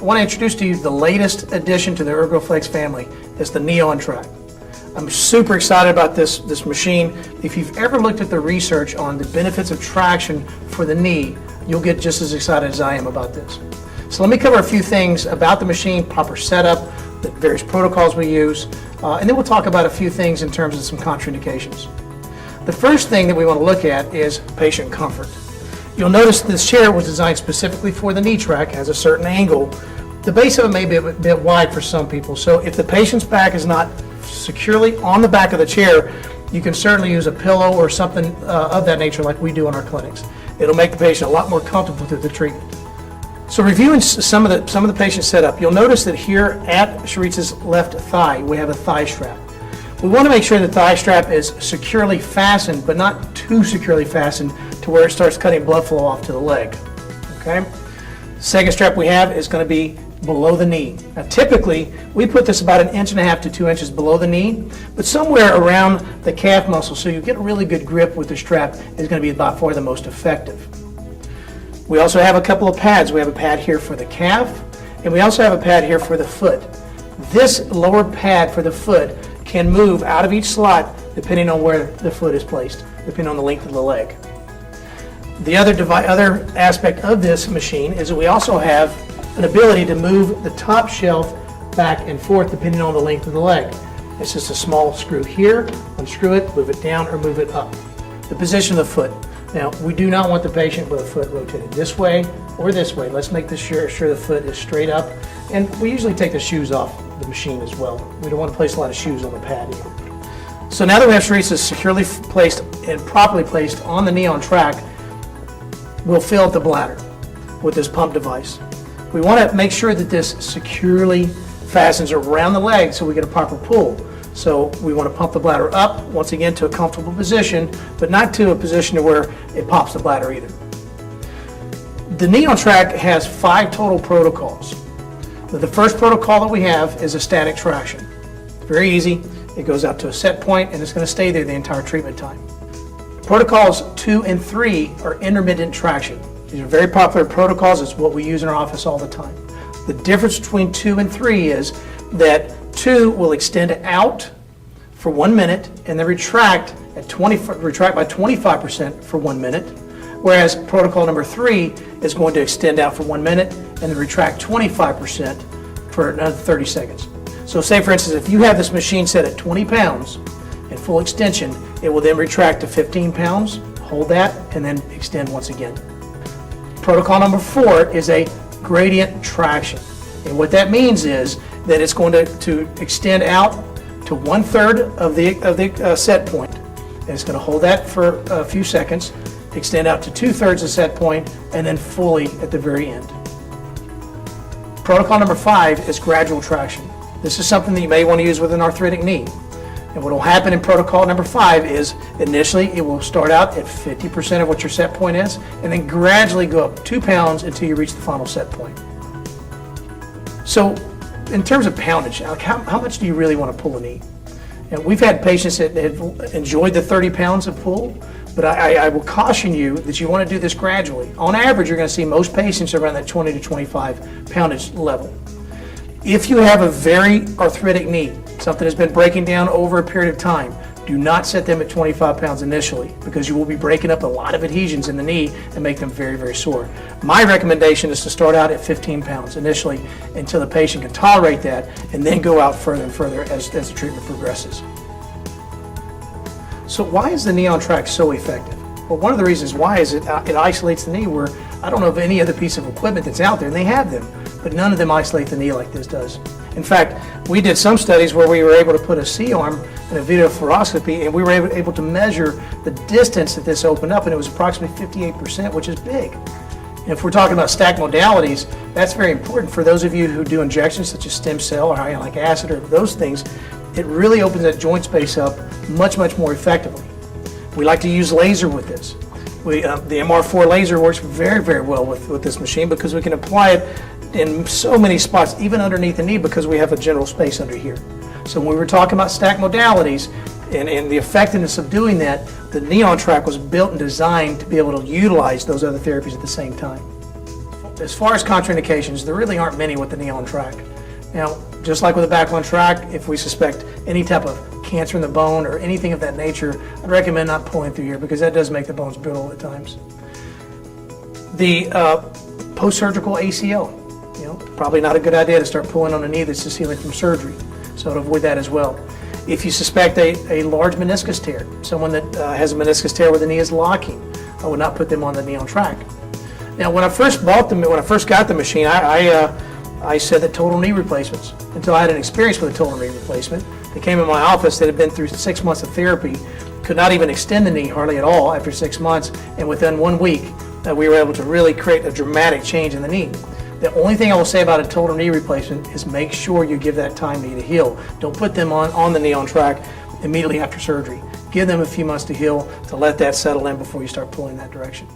want to introduce to you the latest addition to the Ergo-Flex family. It's the knee on track. I'm super excited about this machine. If you've ever looked at the research on the benefits of traction for the knee, you'll get just as excited as I am about this. So let me cover a few things about the machine, proper setup, the various protocols we use, and then we'll talk about a few things in terms of some contraindications. The first thing that we want to look at is patient comfort. You'll notice this chair was designed specifically for the knee track, has a certain angle. The base of it may be a bit wide for some people, so if the patient's back is not securely on the back of the chair, you can certainly use a pillow or something of that nature like we do in our clinics. It'll make the patient a lot more comfortable through the treatment. So reviewing some of the patient setup, you'll notice that here at Sharitza's left thigh, we have a thigh strap. We want to make sure the thigh strap is securely fastened, but not too securely fastened to where it starts cutting blood flow off to the leg. Okay? Second strap we have is going to be below the knee. Now typically, we put this about 1.5 to 2 inches below the knee, but somewhere around the calf muscle, so you get a really good grip with the strap, is going to be by far the most effective. We also have a couple of pads. We have a pad here for the calf, and we also have a pad here for the foot. This lower pad for the foot can move out of each slot depending on where the foot is placed, depending on the length of the leg. The other aspect of this machine is that we also have an ability to move the top shelf back and forth depending on the length of the leg. It's just a small screw here, unscrew it, move it down or move it up. The position of the foot. Now, we do not want the patient with a foot rotated this way or this way. Let's make sure the foot is straight up, and we usually take the shoes off the machine as well. We don't want to place a lot of shoes on the pad either. So now that we have Sharitza securely placed and properly placed on the knee on track, we'll fill up the bladder with this pump device. We want to make sure that this securely fastens around the leg so we get a proper pull. So we want to pump the bladder up, once again, to a comfortable position, but not to a position to where it pops the bladder either. The knee on track has 5 total protocols. The first protocol that we have is a static traction. Very easy. It goes out to a set point and it's going to stay there the entire treatment time. Protocols 2 and 3 are intermittent traction. These are very popular protocols. It's what we use in our office all the time. The difference between 2 and 3 is that 2 will extend out for 1 minute and then retract by 25% for 1 minute, whereas protocol number 3 is going to extend out for 1 minute and then retract 25% for another 30 seconds. So say, for instance, if you have this machine set at 20 pounds in full extension, it will then retract to 15 pounds, hold that, and then extend once again. Protocol number 4 is a gradient traction. And what that means is that it's going to extend out to 1/3 of the set point. And it's going to hold that for a few seconds, extend out to 2/3 of set point, and then fully at the very end. Protocol number 5 is gradual traction. This is something that you may want to use with an arthritic knee. And what will happen in protocol number 5 is initially it will start out at 50% of what your set point is, and then gradually go up 2 pounds until you reach the final set point. So in terms of poundage, how much do you really want to pull a knee? And we've had patients that have enjoyed the 30 pounds of pull, but I will caution you that you want to do this gradually. On average, you're going to see most patients around that 20 to 25 poundage level. If you have a very arthritic knee, something that's been breaking down over a period of time, do not set them at 25 pounds initially, because you will be breaking up a lot of adhesions in the knee and make them very, very sore. My recommendation is to start out at 15 pounds initially until the patient can tolerate that, and then go out further and further as the treatment progresses. So why is the knee on track so effective? Well, one of the reasons why is it isolates the knee, where I don't know of any other piece of equipment that's out there, and they have them, but none of them isolate the knee like this does. In fact, we did some studies where we were able to put a C-arm and a video fluoroscopy, and we were able to measure the distance that this opened up, and it was approximately 58%, which is big. And if we're talking about stacked modalities, that's very important for those of you who do injections such as stem cell or hyaluronic acid or those things. It really opens that joint space up much, much more effectively. We like to use laser with this. The MR4 laser works very, very well with this machine, because we can apply it in so many spots, even underneath the knee, because we have a general space under here. So when we were talking about stacked modalities and the effectiveness of doing that, the knee on track was built and designed to be able to utilize those other therapies at the same time. as far as contraindications, there really aren't many with the knee on track. Now, just like with the back on track, if we suspect any type of cancer in the bone or anything of that nature, I'd recommend not pulling through here because that does make the bones brittle at times. The post-surgical ACL, probably not a good idea to start pulling on a knee that's just healing from surgery, so to avoid that as well. If you suspect a large meniscus tear, someone that has a meniscus tear where the knee is locking, I would not put them on the knee on track. Now, when I first got the machine, I said that total knee replacements, until I had an experience with a total knee replacement. They came in my office that had been through 6 months of therapy, could not even extend the knee hardly at all after 6 months, and within 1 week, we were able to really create a dramatic change in the knee. The only thing I will say about a total knee replacement is make sure you give that time knee to heal. Don't put them on the knee on track immediately after surgery. Give them a few months to heal, to let that settle in before you start pulling in that direction.